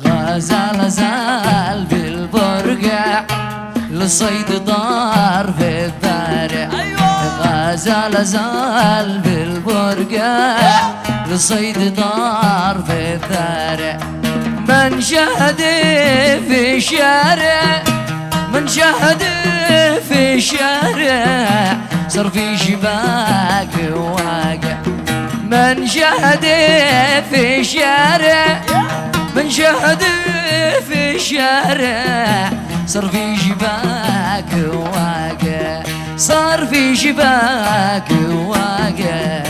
غزال زال بالبرقع لصيد طار في البارع. غزال زال بالبرقع لصيد طار في البارع. من شهد في الشارع من شهد في الشارع صار في شباك واقع. من شهد في الشارع من شهد في الشارع صار في شباك واقع. صار في شباك واقع.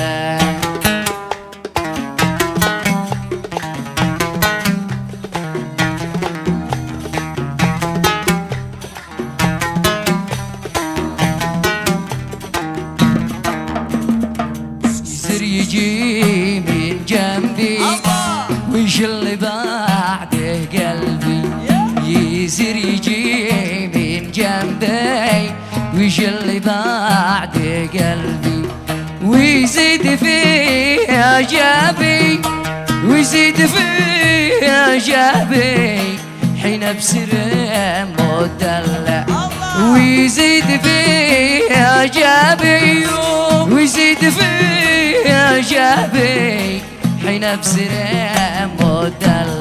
يصير يجي من جنبي وش اللي بعده قلبي. يصير يجي من جنبي وش اللي بعده قلبي. ويزيد فيه عجابي ويزيد فيه عجابي حين بصير مدلع. ويزيد فيه عجابي ويزيد فيه عجابي حين بصير مدلع.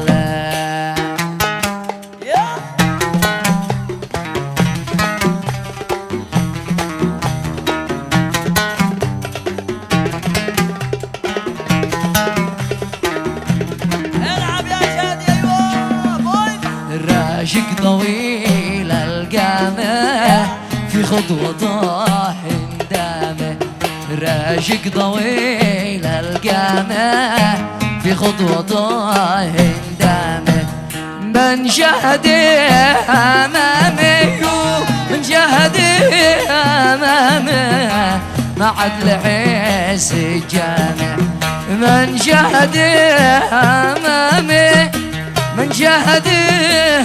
راشق طويل القامة في خطوته هندامة. راشق طويل القامة في خطوته هندامة. من شهده أمامي من شهده أمامه ما عاد لحس الجامع. من شهده أمامي من شهده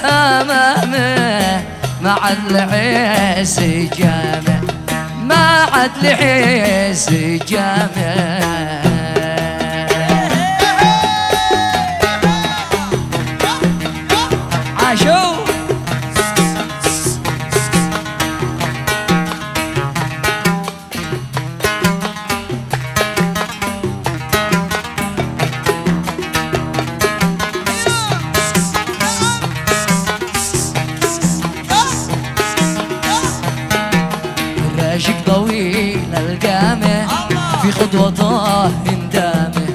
أمامه ما عاد لحس الجامع. ما عاد لحس الجامع. عاشو راشق طويل القامة في خطوته هندامة.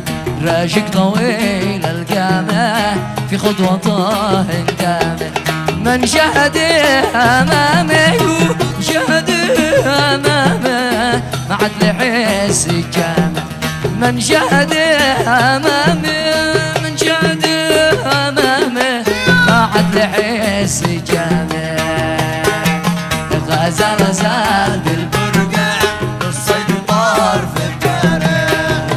راشق طويل القامة في خطوته هندامة. من شهده أمامه شهده أمامه ما عاد لحس الجامع. من شهده أمامه من شهده أمامه ما عاد لحس الجامع. غزال زال بالبرقع الصيد طار في البارع.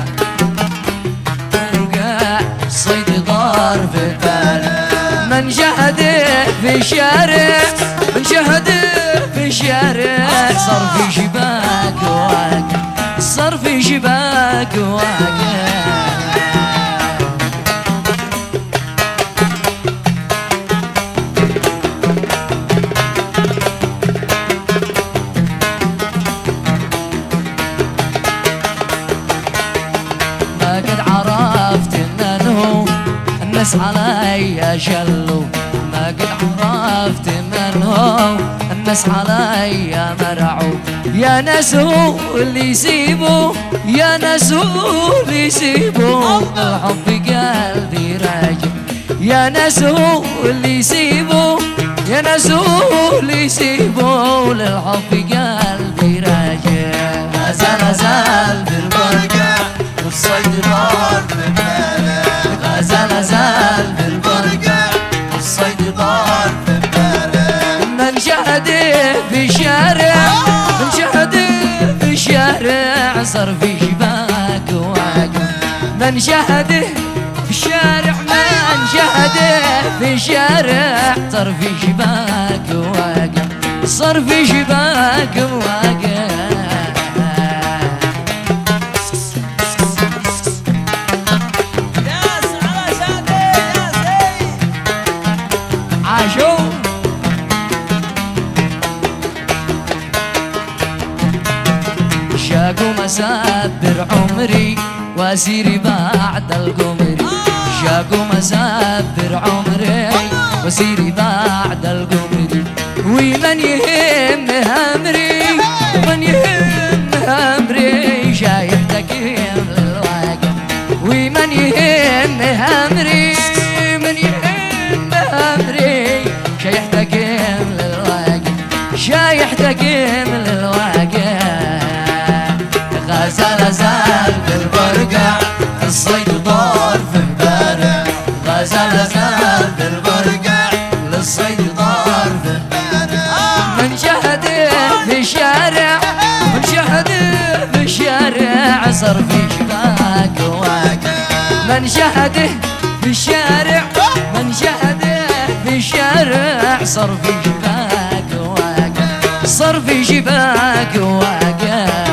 برقع الصيد طار في البارع. من شهده في الشارع من شهده في الشارع صار في شباك واقع. صار في شباك واقع. الناس علي شلوا ما قد عرفت من هو. الناس علي مرعوا يا ناس هو اللي يسيبوا يا ناس هو اللي يسيبوا. الحب قلبي راجع يا ناس هو اللي يسيبوا يا ناس هو اللي يسيبوا. للحب قلبي راجع. غزال زال بالبرقع والصيد طار بالبارع. غزال زال بالبرقع والصيد طار في البارع. من شهده في الشارع من شهده في الشارع صار في شباك واقع. من شهده في الشارع في شارع صار في شباك واقع صار في شباك واقع عاشوا شاقوا مسابر عمري واسيري بعد القمر شاقوا مسابر عمري واسيري بعد القمر ومن يهم همري ومن يهم همري شايح تكيم للواقع ومن يهم همري من يهم همري شايح تكيم للواقع شايح تكيم للواقع غزال زال بالبرقع الصيد طار في مبارع غزال زال بالبرقع للصيد طار في مبارع من شهده في الشارع من شهده في الشارع صار في شباك واقع من شهده في الشارع من شهده في الشارع صار في شباك واقع صار في شباك واقع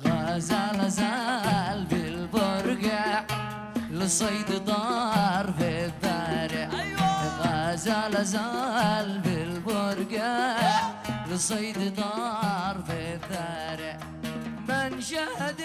غزال زال بالبرقع للصيد دار في البارع غزال زال بالبرقع للصيد دار في البارع من شهد